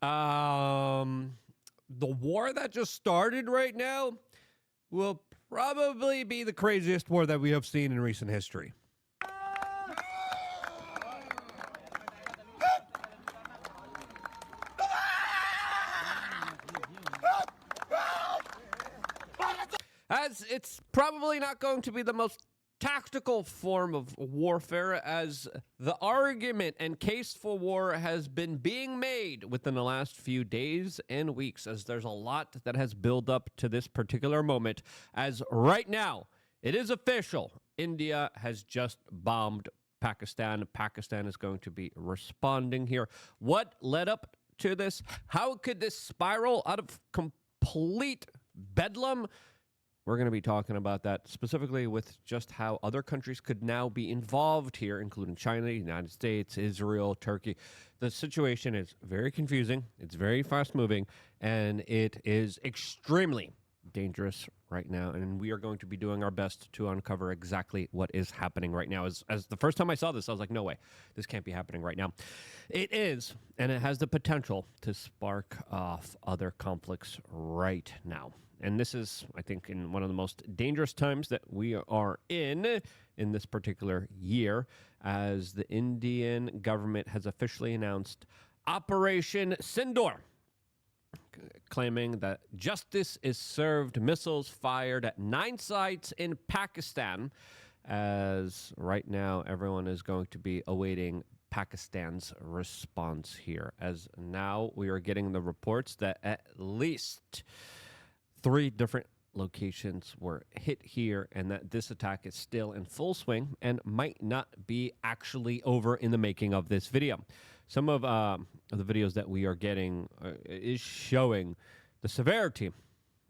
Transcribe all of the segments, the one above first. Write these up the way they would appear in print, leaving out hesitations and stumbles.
The war that just started right now will probably be the craziest war that we have seen in recent history. As it's probably not going to be the most tactical form of warfare, as the argument and case for war has been being made within the last few days and weeks, as there's a lot that has built up to this particular moment, as right now it is official. India has just bombed Pakistan. Pakistan is going to be responding here. What led up to this? How could this spiral out of complete bedlam? We're going to be talking about that specifically with just how other countries could now be involved here, including China, the United States, Israel, Turkey. The situation is very confusing. It's very fast moving, and it is extremely dangerous right now. And we are going to be doing our best to uncover exactly what is happening right now. As the first time I saw this, I was like, no way, this can't be happening right now. It is, and it has the potential to spark off other conflicts right now. And this is, I think, in one of the most dangerous times that we are in this particular year, as the Indian government has officially announced Operation Synindor, claiming that justice is served, missiles fired at 9 sites in Pakistan, as right now everyone is going to be awaiting Pakistan's response here, as now we are getting the reports that at least 3 different locations were hit here, and that this attack is still in full swing and might not be actually over in the making of this video. Some of the videos that we are getting is showing the severity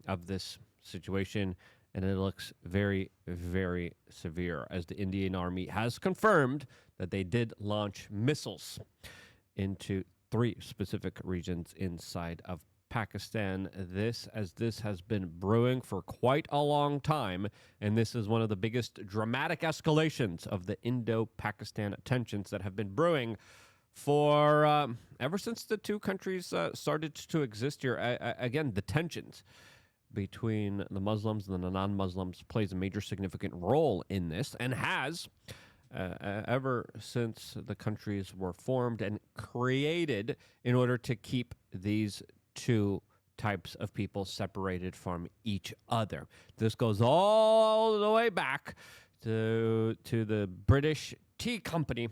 of this situation, and it looks very, very severe, as the Indian Army has confirmed that they did launch missiles into 3 specific regions inside of Pakistan. This has been brewing for quite a long time, and this is one of the biggest dramatic escalations of the Indo-Pakistan tensions that have been brewing for ever since the 2 countries started to exist here. Again, the tensions between the Muslims and the non-Muslims plays a major significant role in this, and has ever since the countries were formed and created in order to keep these 2 types of people separated from each other. This goes all the way back to the British Tea Company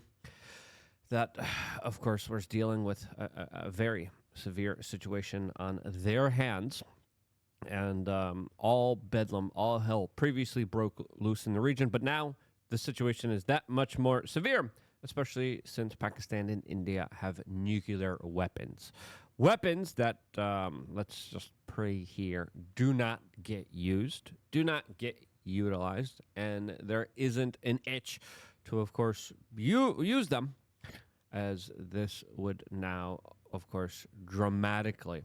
that, of course, was dealing with a very severe situation on their hands. And all bedlam, all hell previously broke loose in the region. But now the situation is that much more severe, especially since Pakistan and India have nuclear weapons. Weapons that, let's just pray here, do not get used, do not get utilized, and there isn't an itch to, of course, use them, as this would now, of course, dramatically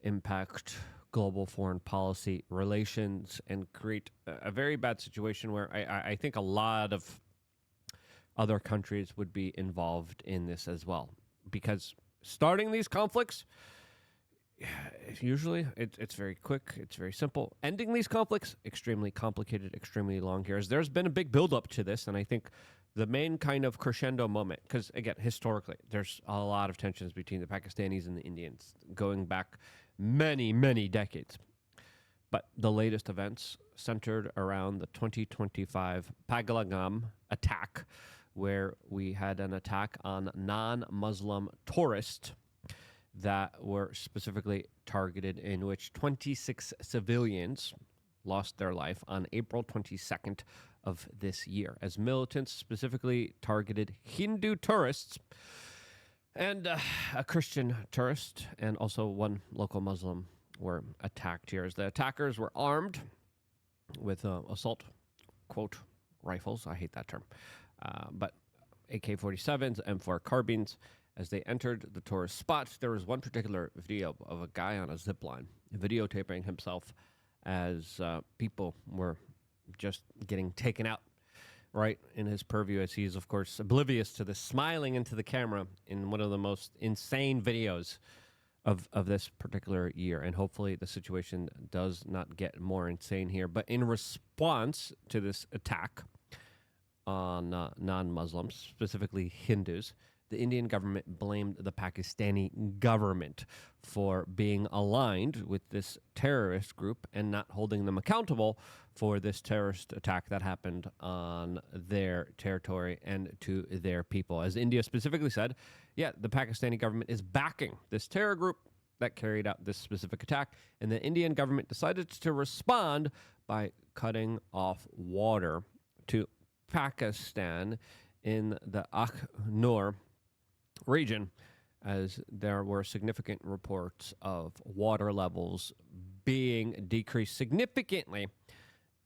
impact global foreign policy relations and create a very bad situation where I think a lot of other countries would be involved in this as well, because starting these conflicts, usually it's very quick, it's very simple. Ending these conflicts, extremely complicated, extremely long here. As there's been a big buildup to this, and I think the main kind of crescendo moment, because again, historically, there's a lot of tensions between the Pakistanis and the Indians going back many, many decades. But the latest events centered around the 2025 Pahalgam attack, where we had an attack on non-Muslim tourists that were specifically targeted, in which 26 civilians lost their life on April 22nd of this year, as militants specifically targeted Hindu tourists and a Christian tourist, and also 1 local Muslim were attacked here, as the attackers were armed with assault, quote, rifles. I hate that term. But AK-47s, M4 carbines. As they entered the tourist spot, there was one particular video of a guy on a zip line videotaping himself as people were just getting taken out right in his purview, as he's, of course, oblivious to this, smiling into the camera in one of the most insane videos of this particular year, and hopefully the situation does not get more insane here. But in response to this attack on non-Muslims, specifically Hindus, the Indian government blamed the Pakistani government for being aligned with this terrorist group and not holding them accountable for this terrorist attack that happened on their territory and to their people. As India specifically said, yeah, the Pakistani government is backing this terror group that carried out this specific attack, and the Indian government decided to respond by cutting off water to Pakistan in the Akhnur region, as there were significant reports of water levels being decreased significantly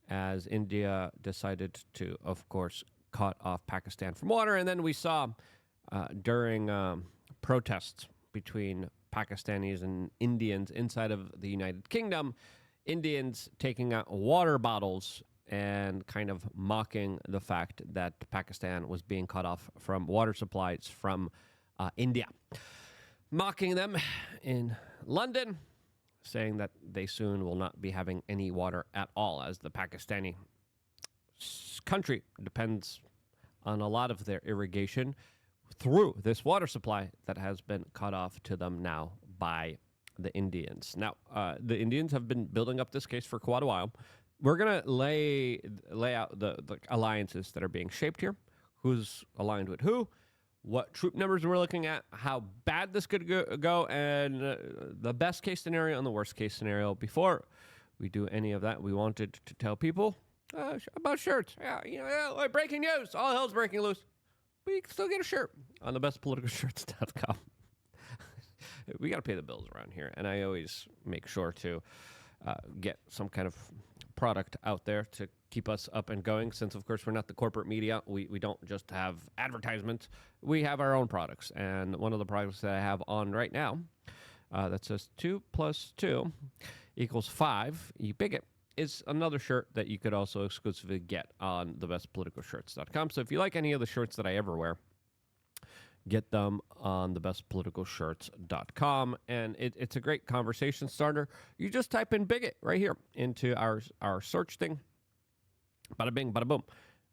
as India decided to, of course, cut off Pakistan from water. And then we saw during protests between Pakistanis and Indians inside of the United Kingdom, Indians taking out water bottles and kind of mocking the fact that Pakistan was being cut off from water supplies from India. Mocking them in London, saying that they soon will not be having any water at all, as the Pakistani country depends on a lot of their irrigation through this water supply that has been cut off to them now by the Indians. Now, the Indians have been building up this case for quite a while. We're going to lay out the alliances that are being shaped here, who's aligned with who, what troop numbers we're looking at, how bad this could go, and the best case scenario and the worst case scenario. Before we do any of that, we wanted to tell people about shirts. Yeah, breaking news. All hell's breaking loose. But you can still get a shirt on thebestpoliticalshirts.com. We got to pay the bills around here, and I always make sure to get some kind of product out there to keep us up and going, since of course we're not the corporate media. We don't just have advertisements, we have our own products. And one of the products that I have on right now that says 2 + 2 = 5, you bigot, is another shirt that you could also exclusively get on thebestpoliticalshirts.com. So if you like any of the shirts that I ever wear, get them on thebestpoliticalshirts.com. And it's a great conversation starter. You just type in bigot right here into our search thing. Bada bing, bada boom.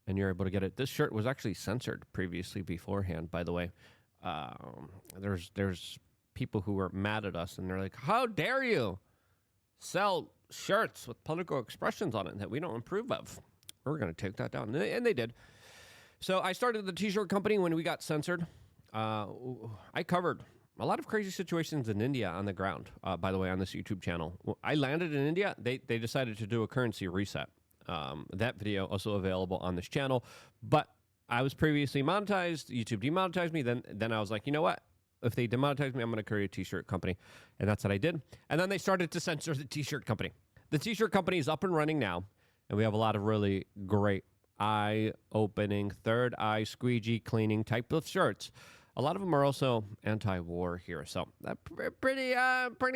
And you're able to get it. This shirt was actually censored previously beforehand, by the way. There's people who were mad at us, and they're like, how dare you sell shirts with political expressions on it that we don't approve of? We're going to take that down. And they did. So I started the t-shirt company when we got censored. I covered a lot of crazy situations in India on the ground, by the way, on this YouTube channel. I landed in India. They decided to do a currency reset. That video also available on this channel. But I was previously monetized. YouTube demonetized me. Then I was like, you know what? If they demonetize me, I'm going to create a t-shirt company. And that's what I did. And then they started to censor the t-shirt company. The t-shirt company is up and running now. And we have a lot of really great eye-opening, third eye squeegee cleaning type of shirts. A lot of them are also anti-war here. So that's pretty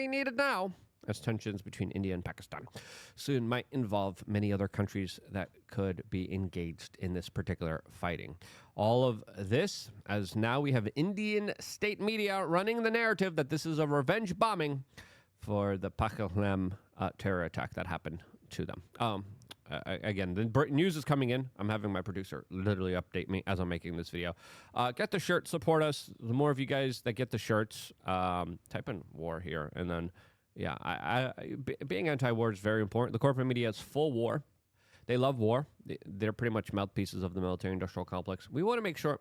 needed now, as tensions between India and Pakistan soon might involve many other countries that could be engaged in this particular fighting. All of this, as now we have Indian state media running the narrative that this is a revenge bombing for the Pahalgam terror attack that happened to them. Again, the news is coming in. I'm having my producer literally update me as I'm making this video. Get the shirt, support us. The more of you guys that get the shirts, type in war here. And then, yeah, being anti-war is very important. The corporate media is full war. They love war. They're pretty much mouthpieces of the military-industrial complex. We want to make sure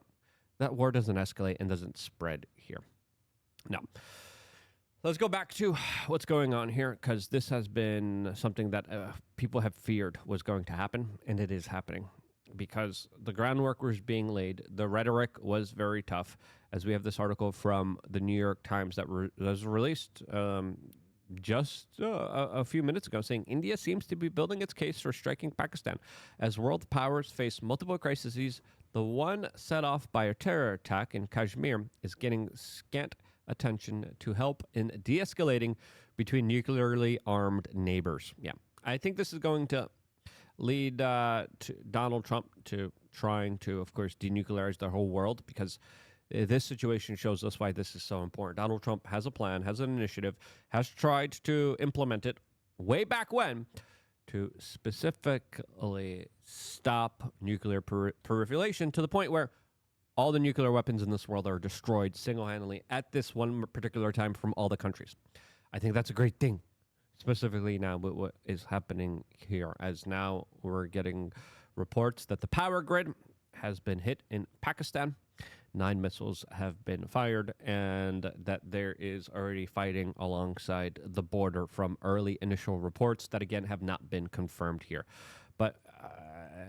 that war doesn't escalate and doesn't spread here. Now, let's go back to what's going on here, because this has been something that people have feared was going to happen, and it is happening because the groundwork was being laid. The rhetoric was very tough, as we have this article from the New York Times that was released just a few minutes ago, saying India seems to be building its case for striking Pakistan as world powers face multiple crises. The one set off by a terror attack in Kashmir is getting scant attention to help in de-escalating between nuclearly armed neighbors. Yeah, I think this is going to lead to Donald Trump to trying to, of course, denuclearize the whole world, because This situation shows us why this is so important. Donald Trump has a plan, has an initiative, has tried to implement it way back when to specifically stop nuclear proliferation to the point where all the nuclear weapons in this world are destroyed single-handedly at this one particular time from all the countries. I think that's a great thing, specifically now with what is happening here, as now we're getting reports that the power grid has been hit in Pakistan. 9 missiles have been fired, and that there is already fighting alongside the border from early initial reports that, again, have not been confirmed here. But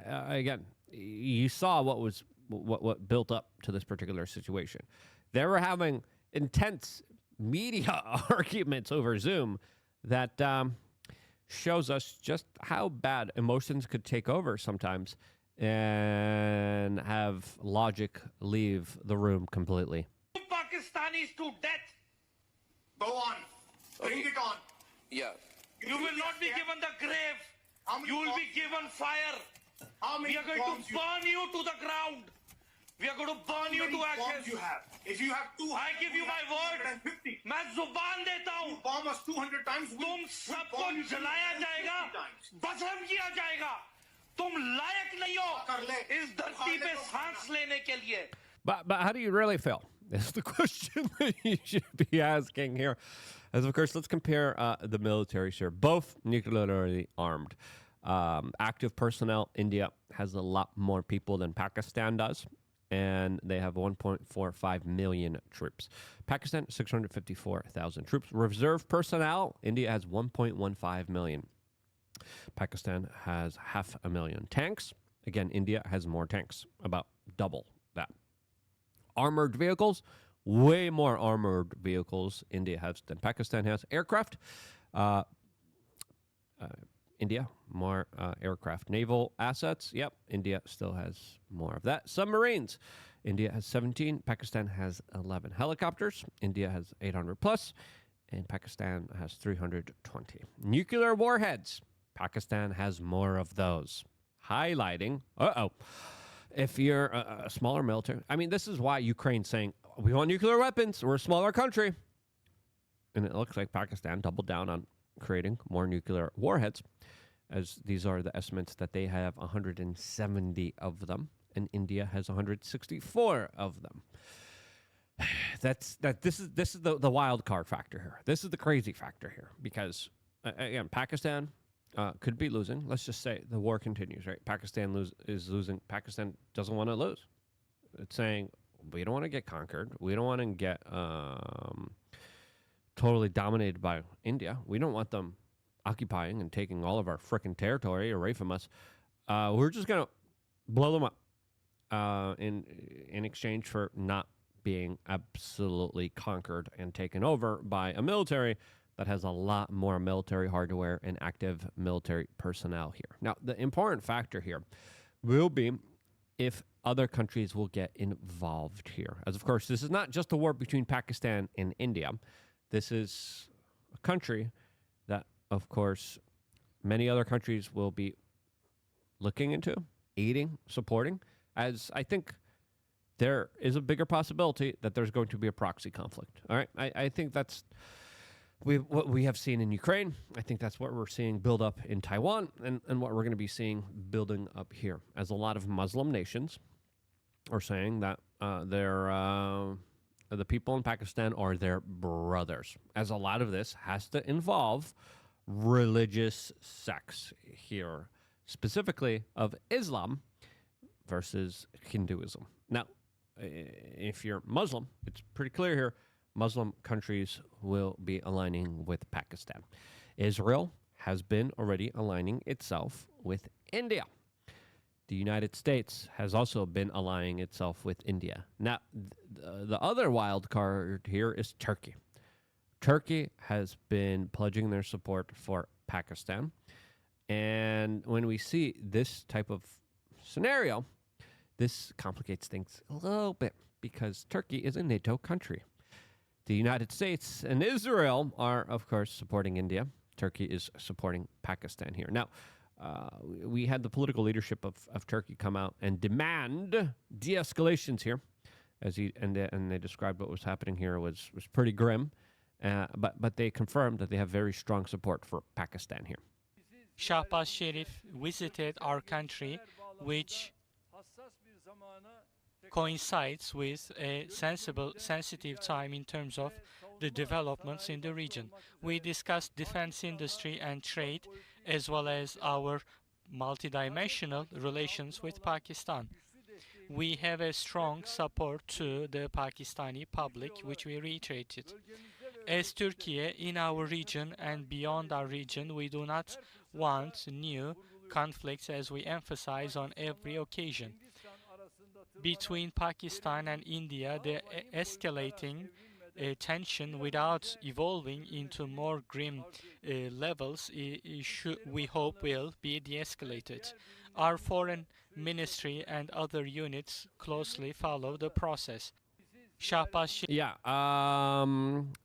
again, you saw what built up to this particular situation. They were having intense media arguments over Zoom that shows us just how bad emotions could take over sometimes and have logic leave the room completely. Pakistanis to death. Go on. Bring it on. Yeah. You will not be given the grave. You will be given fire. We are going to burn you to the ground. We are going to burn you to ashes. You have. If you have 200, I give you my word. 150. मैं जुबान देता हूँ. You bomb us 200 times. तुम सबको जलाया जाएगा. भस्म किया जाएगा. तुम लायक नहीं हो इस धरती पे सांस लेने के लिए. But how do you really feel? Is the question that you should be asking here. As of course, let's compare the militaries here. Both nuclearly armed. Active personnel, India has a lot more people than Pakistan does, and they have 1.45 million troops. Pakistan, 654,000 troops. Reserve personnel, India has 1.15 million. Pakistan has 500,000 tanks. Again, India has more tanks, about double that. Armored vehicles, way more armored vehicles India has than Pakistan has. Aircraft, India, more aircraft. Naval assets, yep, India still has more of that. Submarines, India has 17, Pakistan has 11. Helicopters, India has 800 plus, and Pakistan has 320. Nuclear warheads, Pakistan has more of those. Highlighting, if you're a smaller military, I mean, this is why Ukraine's saying, we want nuclear weapons, we're a smaller country. And it looks like Pakistan doubled down on creating more nuclear warheads, as these are the estimates that they have 170 of them, and India has 164 of them. This is the wild card factor here. This is the crazy factor here, because again, Pakistan could be losing. Let's just say the war continues, right? Pakistan is losing. Pakistan doesn't want to lose. It's saying, we don't want to get conquered. We don't want to get totally dominated by India. We don't want them occupying and taking all of our frickin' territory away from us. We're just going to blow them up in exchange for not being absolutely conquered and taken over by a military that has a lot more military hardware and active military personnel here. Now, the important factor here will be if other countries will get involved here. As of course, this is not just a war between Pakistan and India. This is a country that, of course, many other countries will be looking into, aiding, supporting, as I think there is a bigger possibility that there's going to be a proxy conflict. All right, I think that's what we have seen in Ukraine. I think that's what we're seeing build up in Taiwan, and what we're going to be seeing building up here, as a lot of Muslim nations are saying that the people in Pakistan are their brothers, as a lot of this has to involve religious sects here, specifically of Islam versus Hinduism. Now, if you're Muslim, it's pretty clear here, Muslim countries will be aligning with Pakistan. Israel has been already aligning itself with India. The United States has also been aligning itself with India. Now, the other wild card here is Turkey. Turkey has been pledging their support for Pakistan. And when we see this type of scenario, this complicates things a little bit, because Turkey is a NATO country. The United States and Israel are, of course, supporting India. Turkey is supporting Pakistan here. Now, we had the political leadership of Turkey come out and demand de-escalations here, as and they described what was happening here was pretty grim. But they confirmed that they have very strong support for Pakistan here. Shahbaz Sharif visited our country, which coincides with a sensitive time in terms of the developments in the region. We discussed defense industry and trade, as well as our multidimensional relations with Pakistan. We have a strong support to the Pakistani public, which we reiterated. As Turkey, in our region and beyond our region, we do not want new conflicts, as we emphasize on every occasion. Between Pakistan and India, the escalating tension without evolving into more grim levels, we hope will be de-escalated. Our foreign ministry and other units closely follow the process. Shahbaz Yeah,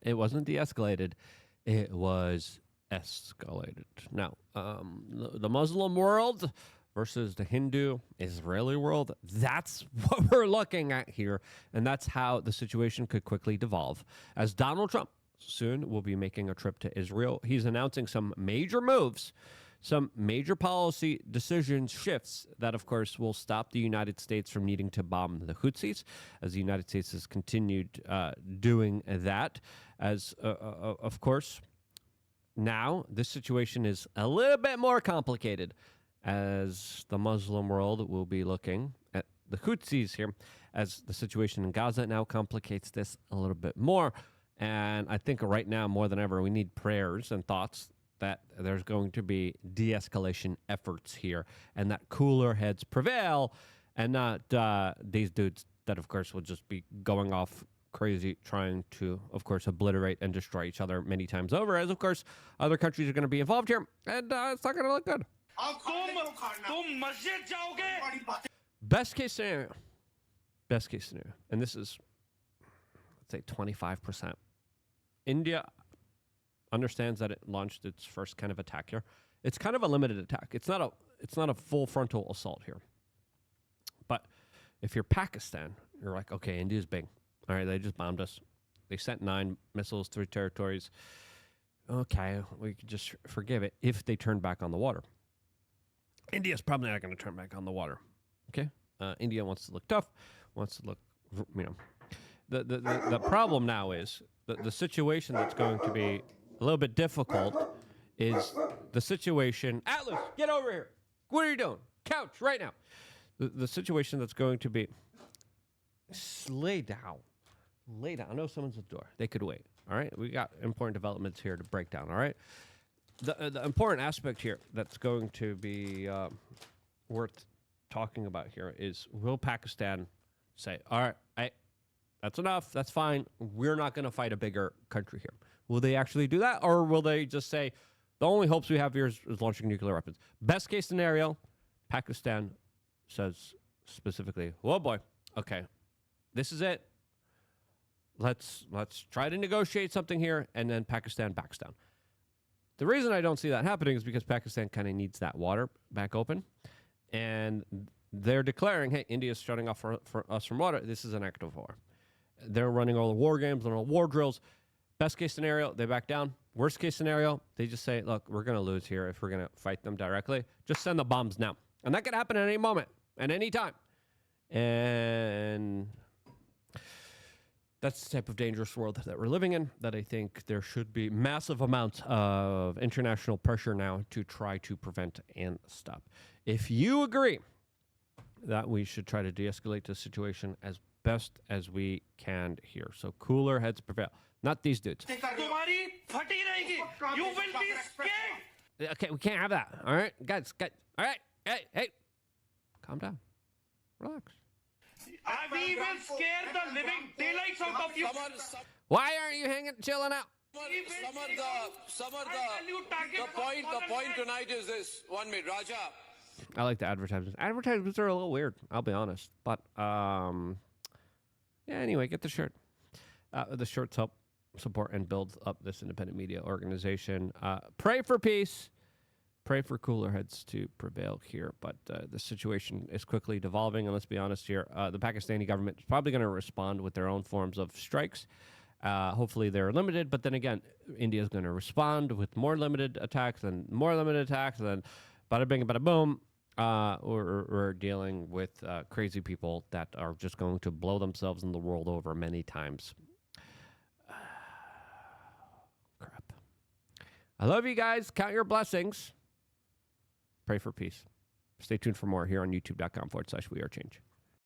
it wasn't de-escalated, it was escalated. Now, the Muslim world versus the Hindu Israeli world, that's what we're looking at here, and that's how the situation could quickly devolve. As Donald Trump soon will be making a trip to Israel, he's announcing some major moves, some major policy decision shifts that, of course, will stop the United States from needing to bomb the Houthis, as the United States has continued doing that. As, of course, now this situation is a little bit more complicated, as the Muslim world will be looking at the Houthis here, as the situation in Gaza now complicates this a little bit more. And I think right now, more than ever, we need prayers and thoughts that there's going to be de-escalation efforts here and that cooler heads prevail, and not these dudes that, of course, will just be going off crazy trying to, of course, obliterate and destroy each other many times over, as, of course, other countries are going to be involved here, and it's not going to look good. Best case scenario, and this is, let's say, 25%. India understands that it launched its first kind of attack here. It's kind of a limited attack. It's not a full frontal assault here. But if you're Pakistan, you're like, okay, India's big. All right, they just bombed us. They sent 9 missiles through territories. Okay, we could just forgive it if they turn back on the water. India's probably not going to turn back on the water. Okay, India wants to look tough, wants to look, The problem now is the situation that's going to be a little bit difficult is the situation. Atlas, get over here. What are you doing? Couch right now. The situation that's going to be. Lay down. Lay down. I know someone's at the door. They could wait. All right. We got important developments here to break down. All right. The important aspect here that's going to be worth talking about here is, will Pakistan say, all right, that's enough. That's fine. We're not going to fight a bigger country here. Will they actually do that? Or will they just say, the only hopes we have here is launching nuclear weapons? Best case scenario, Pakistan says specifically, oh boy, okay, this is it. Let's try to negotiate something here, and then Pakistan backs down. The reason I don't see that happening is because Pakistan kind of needs that water back open, and they're declaring, hey, India's shutting off for us from water. This is an act of war. They're running all the war games and all the war drills. Best case scenario, they back down. Worst case scenario, they just say, look, we're going to lose here if we're going to fight them directly. Just send the bombs now. And that could happen at any moment, at any time. And that's the type of dangerous world that we're living in, that I think there should be massive amounts of international pressure now to try to prevent and stop. If you agree that we should try to de-escalate the situation as best as we can here. So cooler heads prevail. Not these dudes. You will be scared. Okay, we can't have that. All right, guys. All right, hey, calm down, relax. We will scare the living daylights out of you. Why aren't you chilling out? The point tonight is this. 1 minute, Raja. I like the advertisements. Advertisements are a little weird, I'll be honest. But yeah. Anyway, get the shirt. The shirts help support and build up this independent media organization. Pray for peace. Pray for cooler heads to prevail here, but the situation is quickly devolving, and let's be honest here, the Pakistani government is probably going to respond with their own forms of strikes. Hopefully they're limited, but then again, India is going to respond with more limited attacks and more limited attacks, and then bada bing, bada boom. We're dealing with crazy people that are just going to blow themselves in the world over many times. Crap. I love you guys. Count your blessings. Pray for peace. Stay tuned for more here on youtube.com/wearechange.